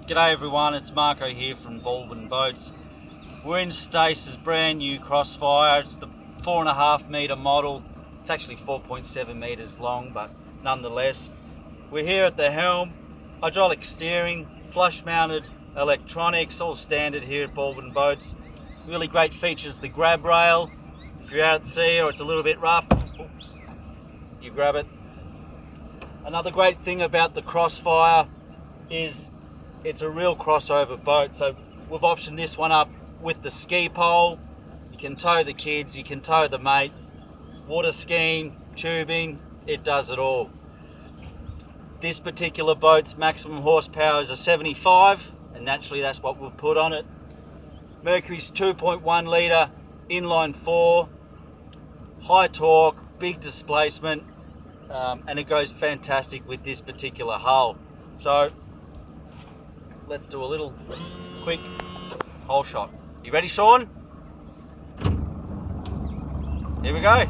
G'day everyone, it's Marco here from Baldwin Boats. We're in Stacer's brand new Crossfire. It's the 4.5 metre model. It's actually 4.7 metres long, but nonetheless. We're here at the helm, hydraulic steering, flush mounted electronics, all standard here at Baldwin Boats. Really great features, the grab rail. If you're out at sea or it's a little bit rough, you grab it. Another great thing about the Crossfire is it's a real crossover boat. So we've optioned this one up with the ski pole. You can tow the kids, you can tow the mate, water skiing, tubing, it does it all. This particular boat's maximum horsepower is a 75, and naturally that's what we've put on it. Mercury's 2.1 litre inline 4, high torque, big displacement, and it goes fantastic with this particular hull. So let's do a little quick hole shot. You ready, Sean? Here we go.